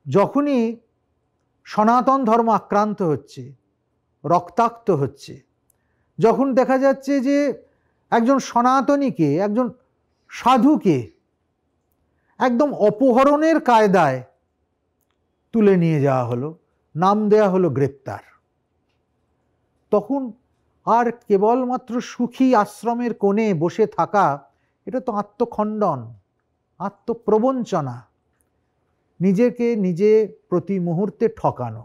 যখনই সনাতন ধর্ম আক্রান্ত হচ্ছে, রক্তাক্ত হচ্ছে, যখন দেখা যাচ্ছে যে একজন সনাতনীকে, একজন সাধুকে একদম অপহরণের কায়দায় তুলে নিয়ে যাওয়া হলো, নাম দেয়া হলো গ্রেপ্তার, তখন আর কেবলমাত্র সুখী আশ্রমের কোণে বসে থাকা, এটা তো আত্মখণ্ডন, আত্মপ্রবঞ্চনা, নিজেকে নিজে প্রতি মুহূর্তে ঠকানো।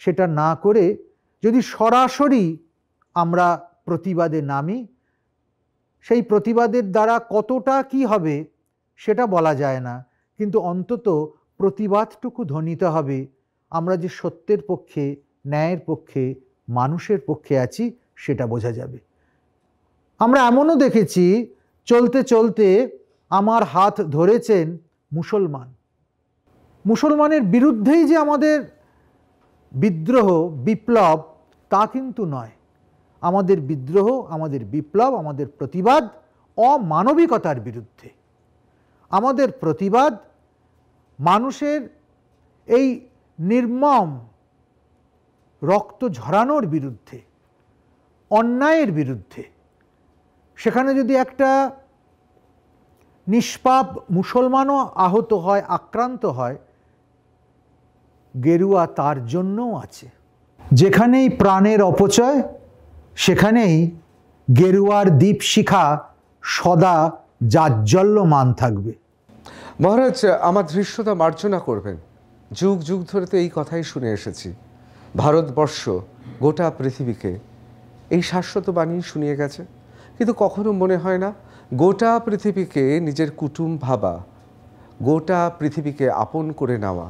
সেটা না করে যদি সরাসরি আমরা প্রতিবাদে নামি, সেই প্রতিবাদের দ্বারা কতটা কি হবে সেটা বলা যায় না, কিন্তু অন্তত প্রতিবাদটুকু ধ্বনিত হবে আমরা যে সত্যের পক্ষে, ন্যায়ের পক্ষে, মানুষের পক্ষে আছি, সেটা বোঝা যাবে। আমরা এমনও দেখেছি, চলতে চলতে আমার হাত ধরেছেন মুসলমান। মুসলমানের বিরুদ্ধেই যে আমাদের বিদ্রোহ, বিপ্লব, তা কিন্তু নয়। আমাদের বিদ্রোহ, আমাদের বিপ্লব, আমাদের প্রতিবাদ অমানবিকতার বিরুদ্ধে। আমাদের প্রতিবাদ মানুষের এই নির্মম রক্ত ঝরানোর বিরুদ্ধে, অন্যায়ের বিরুদ্ধে। সেখানে যদি একটা নিষ্পাপ মুসলমানও আহত হয়, আক্রান্ত হয়, গেরুয়া তার জন্যও আছে। যেখানেই প্রাণের অপচয়, সেখানেই গেরুয়ার দীপশিখা সদা জাজ্জল্যমান থাকবে। মহারাজ, আমার ধৃষ্টতা মার্জনা করবেন। যুগ যুগ ধরে তো এই কথাই শুনে এসেছি। ভারতবর্ষ গোটা পৃথিবীকে এই শাশ্বত বাণী শুনিয়ে গেছে, কিন্তু কখনো মনে হয় না গোটা পৃথিবীকে নিজের কুটুম ভাবা, গোটা পৃথিবীকে আপন করে নেওয়া,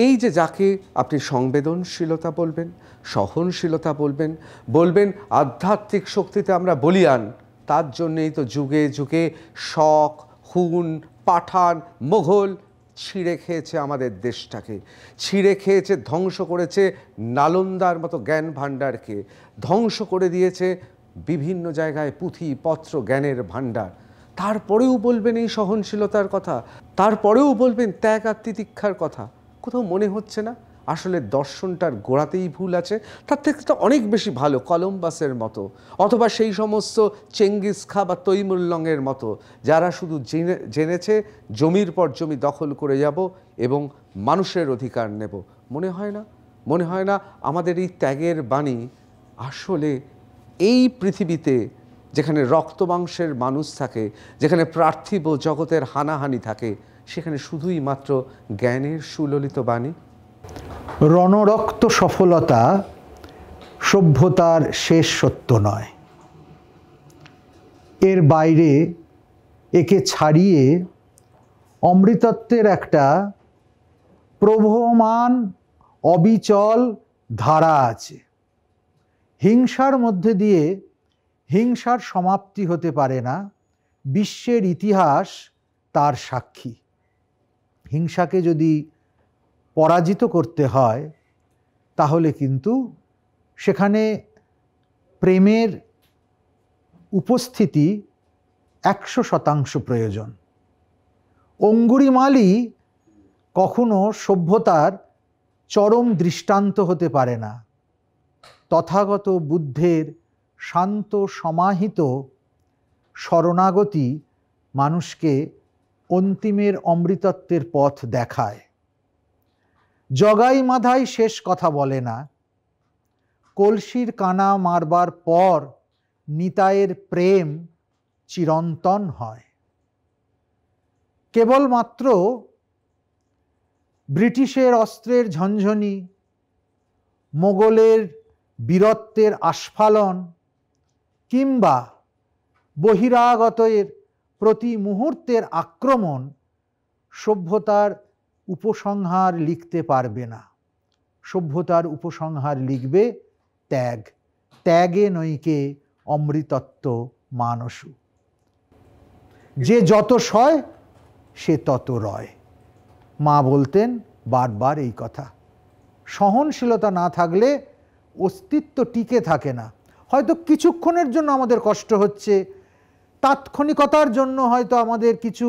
এই যে যাকে আপনি সংবেদনশীলতা বলবেন, সহনশীলতা বলবেন, বলবেন আধ্যাত্মিক শক্তিতে আমরা বলিয়ান, তার জন্যেই তো যুগে যুগে শক, হুন, পাঠান, মোঘল ছিঁড়ে খেয়েছে আমাদের দেশটাকে, ছিঁড়ে খেয়েছে, ধ্বংস করেছে নালন্দার মতো জ্ঞান ভাণ্ডারকে, ধ্বংস করে দিয়েছে বিভিন্ন জায়গায় পুঁথি পত্র জ্ঞানের ভাণ্ডার। তারপরেও বলবেন এই সহনশীলতার কথা, তারপরেও বলবেন ত্যাগ আর তিতিক্ষার কথা। কোথাও মনে হচ্ছে না আসলে দর্শনটার গোড়াতেই ভুল আছে? তার থেকে তো অনেক বেশি ভালো কলম্বাসের মতো, অথবা সেই সমস্ত চেঙ্গিস খা বা তৈমুরলংয়ের মতো, যারা শুধু জেনেছে জমির পর জমি দখল করে যাব এবং মানুষের অধিকার নেব। মনে হয় না, মনে হয় না আমাদের এই ত্যাগের বাণী আসলে এই পৃথিবীতে, যেখানে রক্তমাংসের মানুষ থাকে, যেখানে পার্থিব জগতের হানাহানি থাকে, সেখানে শুধুই মাত্র জ্ঞানের সুললিত বাণী? রণরক্ত সফলতা সভ্যতার শেষ সত্য নয়। এর বাইরে, একে ছাড়িয়ে অমৃতত্বের একটা প্রবহমান অবিচল ধারা আছে। হিংসার মধ্যে দিয়ে হিংসার সমাপ্তি হতে পারে না, বিশ্বের ইতিহাস তার সাক্ষী। হিংসাকে যদি পরাজিত করতে হয়, তাহলে কিন্তু সেখানে প্রেমের উপস্থিতি 100% প্রয়োজন। অঙ্গুরিমালই কখনো সভ্যতার চরম দৃষ্টান্ত হতে পারে না। তথাগত বুদ্ধের শান্ত সমাহিত শরণাগতি মানুষকে অন্তিমের অমৃতত্বের পথ দেখায়। জগাই মাধাই শেষ কথা বলে না, কলসির কানা মারবার পর নিতাইয়ের প্রেম চিরন্তন হয়। কেবলমাত্র ব্রিটিশের অস্ত্রের ঝনঝনি, মোগলের বীরত্বের আস্ফালন কিংবা বহিরাগতের প্রতি মুহূর্তের আক্রমণ সভ্যতার উপসংহার লিখতে পারবে না। সভ্যতার উপসংহার লিখবে ত্যাগ। ত্যাগে নৈকে অমৃতত্ব মানসু। যে যত সয় সে তত রয়। মা বলতেন বারবার এই কথা। সহনশীলতা না থাকলে অস্তিত্ব টিকে থাকে না। হয়তো কিছুক্ষণের জন্য আমাদের কষ্ট হচ্ছে, তাৎক্ষণিকতার জন্য হয়তো আমাদের কিছু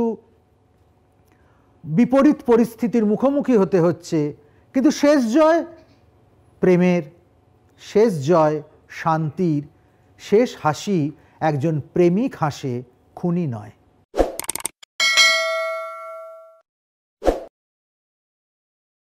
বিপরীত পরিস্থিতির মুখোমুখি হতে হচ্ছে, কিন্তু শেষ জয় প্রেমের, শেষ জয় শান্তির, শেষ হাসি একজন প্রেমিক হাসে, খুনি নয়।